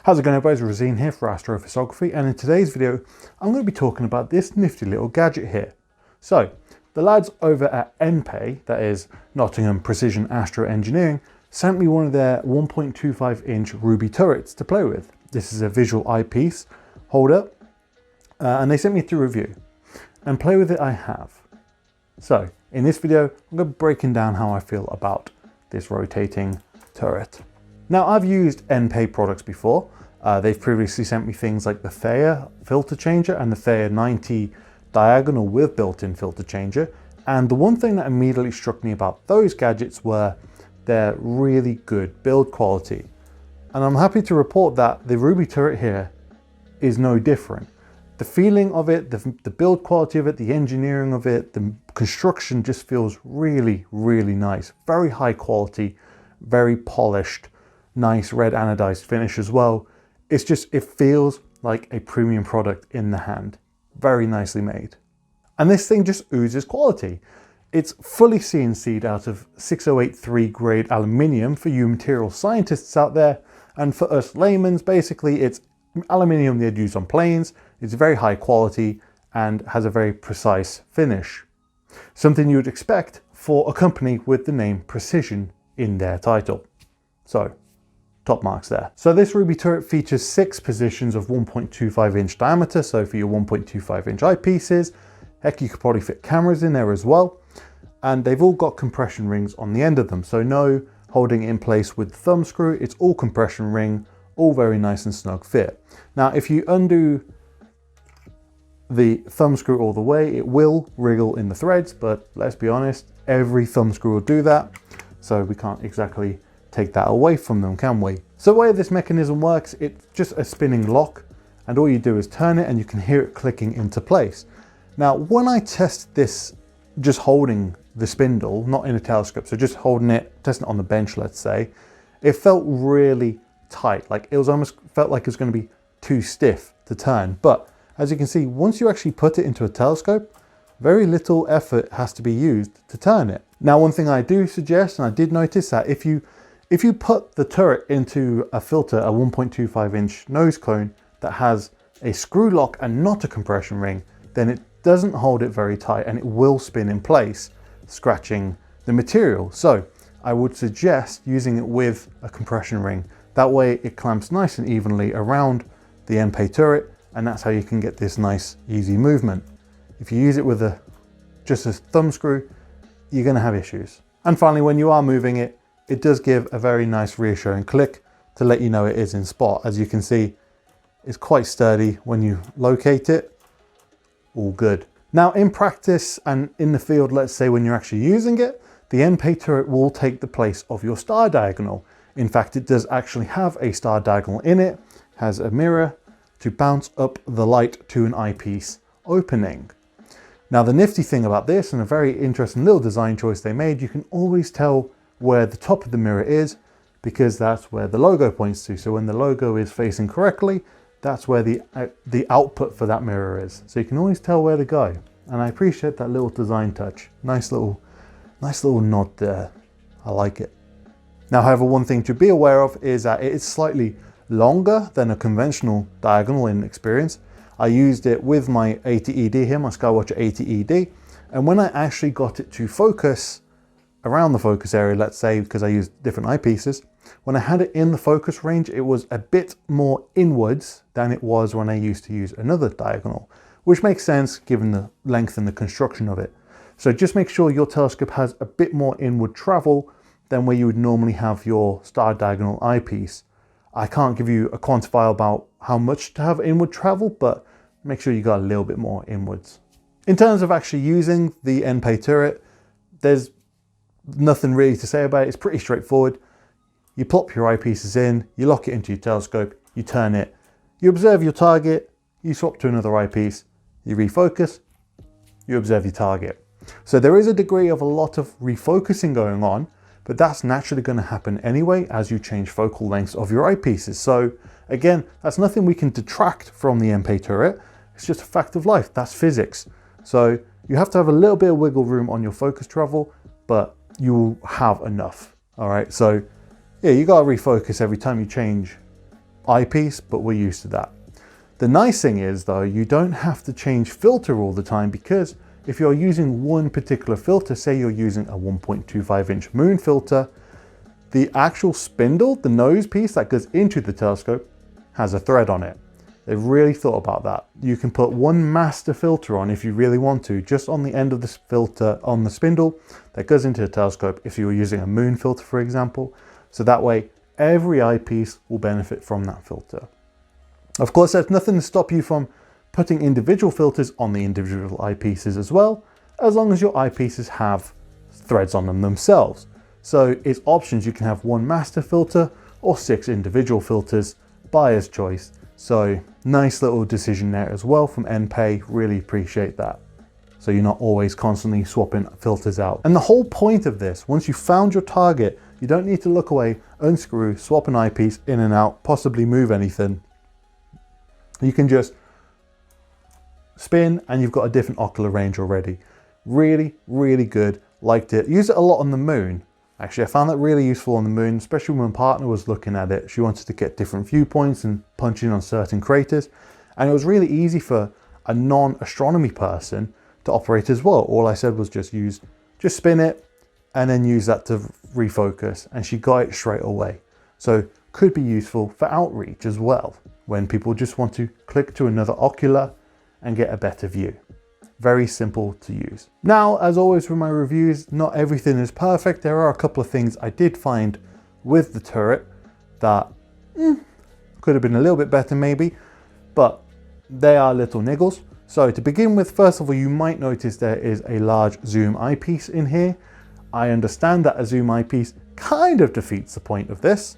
How's it going, everybody? It's Razine here for AstroFarsography, and in today's video I'm going to be talking about this nifty little gadget here. So the lads over at nPae, that is Nottingham Precision Astro Engineering, sent me one of their 1.25 inch ruby turrets to play with. This is a visual eyepiece holder, and they sent me to review, and play with it I have. So in this video I'm going to be breaking down how I feel about this rotating turret. Now, I've used nPae products before. They've previously sent me things like the Thayer filter changer and the Thayer 90 diagonal with built-in filter changer. And the one thing that immediately struck me about those gadgets were their really good build quality. And I'm happy to report that the Ruby turret here is no different. The feeling of it, the build quality of it, the engineering of it, the construction just feels really, really nice. Very high quality, very polished. Nice red anodized finish as well. It feels like a premium product in the hand. Very nicely made. And this thing just oozes quality. It's fully CNC'd out of 6083 grade aluminium for you material scientists out there. And for us laymen, basically it's aluminium they'd use on planes. It's very high quality and has a very precise finish. Something you would expect for a company with the name Precision in their title. So, top marks there. So this Ruby turret features 6 positions of 1.25 inch diameter. So for your 1.25 inch eyepieces, heck, you could probably fit cameras in there as well. And they've all got compression rings on the end of them. So no holding it in place with the thumb screw. It's all compression ring, all very nice and snug fit. Now, if you undo the thumb screw all the way, it will wriggle in the threads, but let's be honest, every thumb screw will do that. So we can't exactly take that away from them, can we? So the way this mechanism works, it's just a spinning lock, and all you do is turn it and you can hear it clicking into place. Now, when I test this, just holding the spindle, not in a telescope, so just holding it, testing it on the bench, let's say, it felt really tight. Like it was almost felt like it was going to be too stiff to turn. But as you can see, once you actually put it into a telescope, very little effort has to be used to turn it. Now, one thing I do suggest, and I did notice that if you put the turret into a filter, a 1.25 inch nose cone that has a screw lock and not a compression ring, then it doesn't hold it very tight and it will spin in place, scratching the material. So I would suggest using it with a compression ring. That way it clamps nice and evenly around the nPae turret, and that's how you can get this nice, easy movement. If you use it with just a thumb screw, you're gonna have issues. And finally, when you are moving it, it does give a very nice reassuring click to let you know it is in spot. As you can see, it's quite sturdy when you locate it. All good. Now, in practice and in the field, let's say when you're actually using it, the nPae turret will take the place of your star diagonal. In fact, it does actually have a star diagonal in it, has a mirror to bounce up the light to an eyepiece opening. Now, the nifty thing about this, and a very interesting little design choice they made, you can always tell where the top of the mirror is, because that's where the logo points to. So when the logo is facing correctly, that's where the output for that mirror is. So you can always tell where to go. And I appreciate that little design touch. Nice little nod there. I like it. Now, however, one thing to be aware of is that it is slightly longer than a conventional diagonal in experience. I used it with my 80ED here, my Skywatcher 80ED. And when I actually got it to focus around the focus area, let's say, because I used different eyepieces, when I had it in the focus range, it was a bit more inwards than it was when I used to use another diagonal, which makes sense given the length and the construction of it. So just make sure your telescope has a bit more inward travel than where you would normally have your star diagonal eyepiece. I can't give you a quantifier about how much to have inward travel, but make sure you got a little bit more inwards. In terms of actually using the nPae turret, there's nothing really to say about it. It's pretty straightforward. You plop your eyepieces in, you lock it into your telescope, you turn it, you observe your target, you swap to another eyepiece, you refocus, you observe your target. So there is a degree of a lot of refocusing going on, but that's naturally going to happen anyway as you change focal lengths of your eyepieces. So again, that's nothing we can detract from the nPae turret. It's just a fact of life. That's physics. So you have to have a little bit of wiggle room on your focus travel, but you will have enough. All right. So yeah, you got to refocus every time you change eyepiece, but we're used to that. The nice thing is though, you don't have to change filter all the time, because if you're using one particular filter, say you're using a 1.25 inch moon filter, the actual spindle, the nose piece that goes into the telescope, has a thread on it. They've really thought about that. You can put one master filter on if you really want to, just on the end of this filter on the spindle that goes into the telescope if you were using a moon filter, for example. So that way, every eyepiece will benefit from that filter. Of course, there's nothing to stop you from putting individual filters on the individual eyepieces as well, as long as your eyepieces have threads on them themselves. So it's options. You can have one master filter or 6 individual filters, buyer's choice. So nice little decision there as well from nPae, really appreciate that. So you're not always constantly swapping filters out. And the whole point of this, once you found your target, you don't need to look away, unscrew, swap an eyepiece in and out, possibly move anything. You can just spin and you've got a different ocular range already. Really, really good, liked it. Use it a lot on the moon. Actually, I found that really useful on the moon, especially when my partner was looking at it. She wanted to get different viewpoints and punch in on certain craters. And it was really easy for a non-astronomy person to operate as well. All I said was just spin it and then use that to refocus. And she got it straight away. So could be useful for outreach as well, when people just want to click to another ocular and get a better view. Very simple to use. Now, as always with my reviews, not everything is perfect. There are a couple of things I did find with the turret that could have been a little bit better maybe, but they are little niggles. So to begin with, first of all, you might notice there is a large zoom eyepiece in here. I understand that a zoom eyepiece kind of defeats the point of this,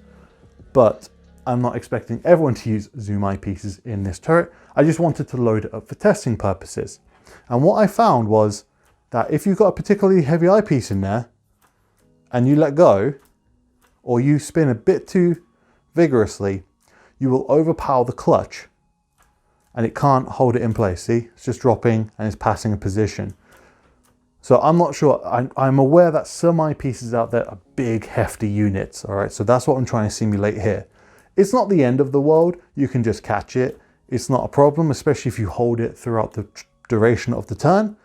but I'm not expecting everyone to use zoom eyepieces in this turret. I just wanted to load it up for testing purposes. And what I found was that if you've got a particularly heavy eyepiece in there and you let go, or you spin a bit too vigorously, you will overpower the clutch and it can't hold it in place. See, it's just dropping and it's passing a position. So I'm not sure. I'm aware that some eyepieces out there are big, hefty units. All right, so that's what I'm trying to simulate here. It's not the end of the world. You can just catch it. It's not a problem, especially if you hold it throughout the duration of the turn.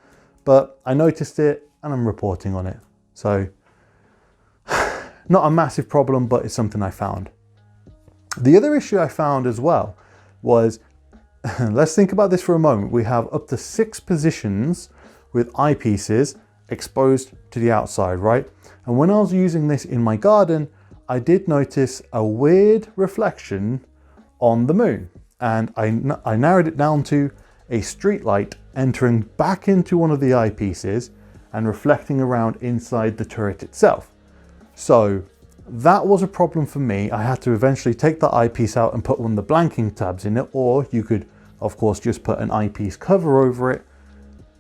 But I noticed it and I'm reporting on it. So not a massive problem, but it's something I found. The other issue I found as well was, let's think about this for a moment. We have up to 6 positions with eyepieces exposed to the outside, right? And when I was using this in my garden, I did notice a weird reflection on the moon. And I narrowed it down to a street light entering back into one of the eyepieces and reflecting around inside the turret itself. So that was a problem for me. I had to eventually take the eyepiece out and put one of the blanking tabs in it, or you could of course just put an eyepiece cover over it.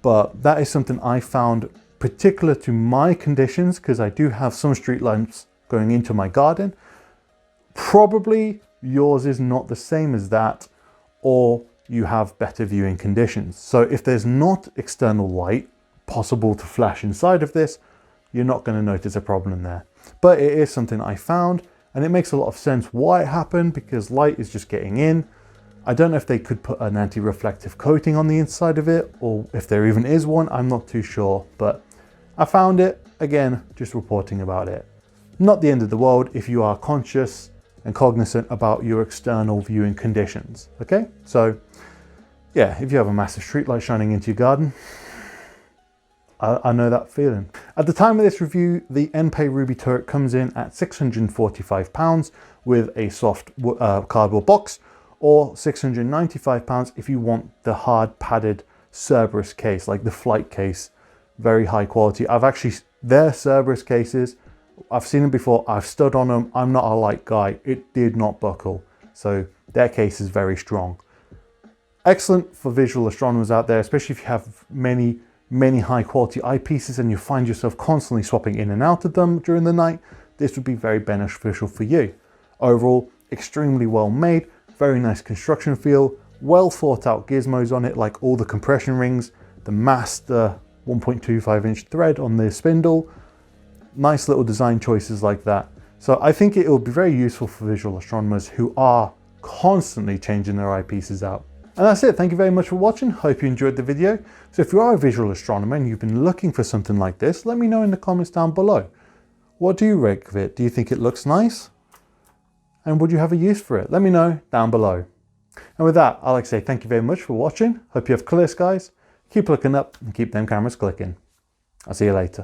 But that is something I found particular to my conditions, because I do have some street lamps going into my garden. Probably yours is not the same as that, or you have better viewing conditions. So if there's not external light possible to flash inside of this, you're not going to notice a problem there. But it is something I found, and it makes a lot of sense why it happened, because light is just getting in. I don't know if they could put an anti-reflective coating on the inside of it, or if there even is one, I'm not too sure. But I found it, again, just reporting about it. Not the end of the world if you are conscious and cognizant about your external viewing conditions, okay? So yeah, if you have a massive street light shining into your garden, I know that feeling. At the time of this review, the nPae Ruby turret comes in at £645 with a soft cardboard box, or £695 if you want the hard padded Cerberus case, like the flight case, very high quality. They're Cerberus cases. I've seen them before. I've stood on them. I'm not a light guy. It did not buckle. So their case is very strong. Excellent for visual astronomers out there, especially if you have many high quality eyepieces and you find yourself constantly swapping in and out of them during the night. This would be very beneficial for you. Overall, extremely well made, very nice construction feel, well thought out gizmos on it, like all the compression rings, the master 1.25 inch thread on the spindle, nice little design choices like that. So I think it will be very useful for visual astronomers who are constantly changing their eyepieces out. And that's it. Thank you very much for watching. Hope you enjoyed the video. So if you are a visual astronomer and you've been looking for something like this, let me know in the comments down below. What do you rate of it? Do you think it looks nice? And would you have a use for it? Let me know down below. And with that, I'd like to say thank you very much for watching. Hope you have clear skies. Keep looking up and keep them cameras clicking. I'll see you later.